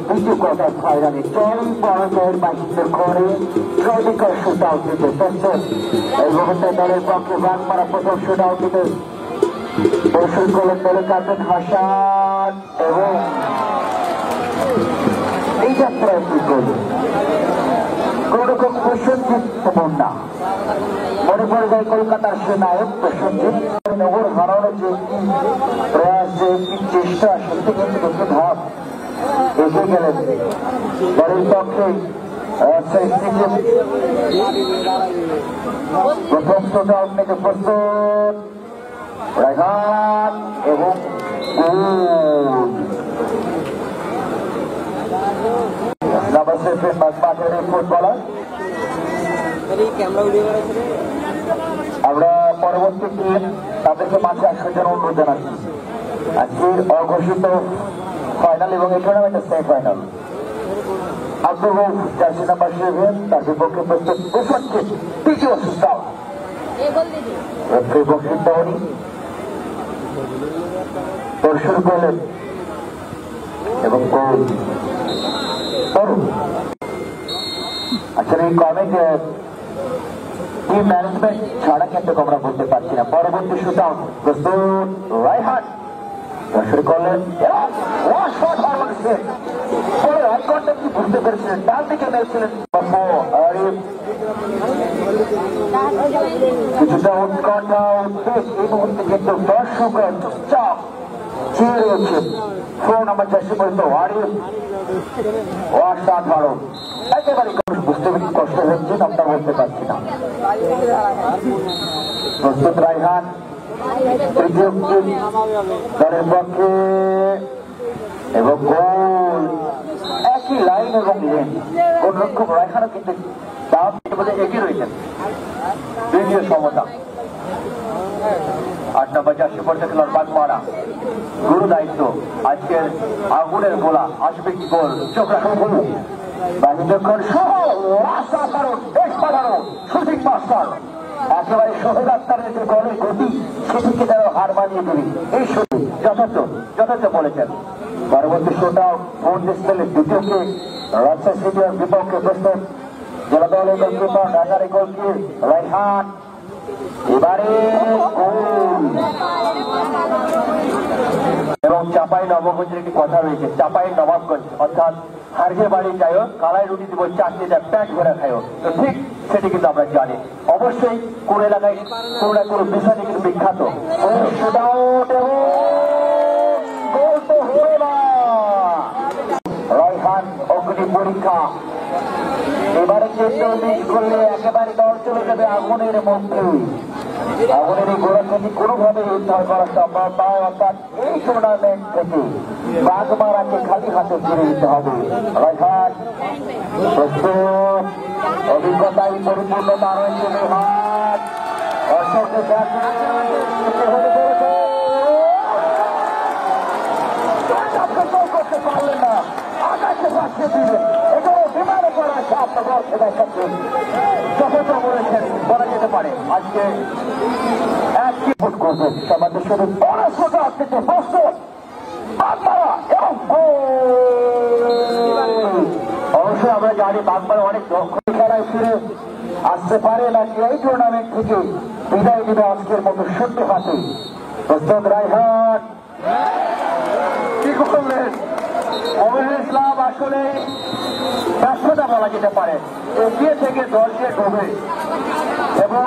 দ্বিতীয় কোয়ার্টার ফাইনালে জয় পরাজয়ের বাকিদের ঘরে ট্রপিক্যাল শুট আউট দিতে প্রস্তুত। এই মুহূর্তে দলের পক্ষে বাগমারা প্রথম শুট আউট দিতে কৌশল করলেন দলের ক্যাপ্টেন হাসান এবং এই যাত্রায় কি করবে কোন রকম প্রসেনজিৎ মুন্না মনে পড়ে যায় কলকাতার সে নায়ক প্রসেনজিৎ নগর হারানোর যে প্রয়াস যে চেষ্টা সেটি কিন্তু দুটো ধাপ এগিয়ে গেলেন দলের পক্ষে। প্রথম শুট আউট নিতে প্রস্তুত রায়হান এবং ফুটবলার। আমরা পরবর্তী টিম তাদেরকে মাঝে আসার জন্য অনুরোধ জানাচ্ছি। আজকের অঘোষিত ফাইনাল এবং এই টুর্নামেন্টের semifinal Abdul Rauf jersey number 7 তার বিপক্ষে প্রস্তুত কুশলকে তৃতীয় শুট আউট দর্শন করলেন এবং আসলে এই কমিক টিম ম্যানেজমেন্ট ছাড়া কিন্তু আমরা বলতে পারছি না। পরবর্তী শুট আউট প্রস্তুত রায়হান দর্শন করলেন কি বুঝতে পেরেছিলেন ডান দিকে মেরেছিলেন কিছুটা উৎকণ্ঠা উদ্বেগ এই মুহূর্তে কিন্তু দর্শকের চুপচাপ চেয়ে রয়েছে ফোন আমার জার্সি পর্যন্ত অসাধারণ একেবারে বুঝতে কষ্ট হচ্ছে আমরা বলতে পারছি না। প্রস্তুত রায়হান তৃতীয় দলের পক্ষে এবং গোল একই লাইন এবং লেন কোন রকম রায়হানও কিন্তু দাম এগিয়ে রয়েছেন দ্বিতীয় সমতা। 8 নম্বর জার্সি পড়তে খেলার বাগমারা গুরু দায়িত্ব আজকের আগুনের গোলা আসবে কি গোল চোখ রাখুন বলুন বাহিনীক্ষণ সহ অসাধারণ বেশ সাধারণ শুটিং মাস্টার একেবারে শহীদ আক্তারের যে গলের গতি সেটিকে যেন হার মানিয়ে দেবে এই শুটিং যথার্থ বলেছেন। পরবর্তী শুট আউট বুন্দেসলিগার দ্বিতীয়কে রাজশাহী সিটির বিপক্ষে প্রস্তুত জেলা দলের গোলকিপার ঢাকার গোলকিপার রায়হান এবারে এবং চাপাই নবাবগঞ্জের একটি কথা রয়েছে চাপাই নবাবগঞ্জ অর্থাৎ হারগে বাড়ি যাইও কালাই রুটি দিব চাটনি দেয় প্যাট ভরে খাইও তো ঠিক সেটি কিন্তু আমরা জানি। অবশ্যই কোন এলাকায় কোনো না কোনো বিষয়টি কিন্তু বিখ্যাত। রায়হান অগ্নি পরীক্ষা এবারে কিন্তু মিস করলে একেবারে দল চলে যাবে আগুনের মধ্যে। আগুনের এই গোড়াটি কোনোভাবে উদ্ধার করা সম্ভব নয় অর্থাৎ এই টুর্নামেন্ট থেকে বাগমারাকে খালি হাতে ফিরে দিতে হবে। রায়হান প্রস্তুত অভিজ্ঞতায় পরিপূর্ণতা রয়েছে হাত অশোকে করতে পারলেন না আকাশে পাঠিয়ে দিলেন এখানে বিমানে করা আছে আপনার ঘরকে দেখাচ্ছেন যথেষ্ট বলেছেন বলা যেতে পারে। আজকে একটি ভোট করবেন সমাজের শুধু বড় ছোট থেকে প্রস্তুত অবশ্যই আমরা জানি বাগমারা অনেক দক্ষ খেলায় ফিরে আসতে পারে নাকি এই টুর্নামেন্ট থেকে বিদায় দিবে আজকের মতো সত্য হাতে। প্রস্তুত রায়হান কি করলেন অমরুল ইসলাম আসলে ব্যর্থতা বলা যেতে পারে এগিয়ে থেকে দলকে ডোবে এবং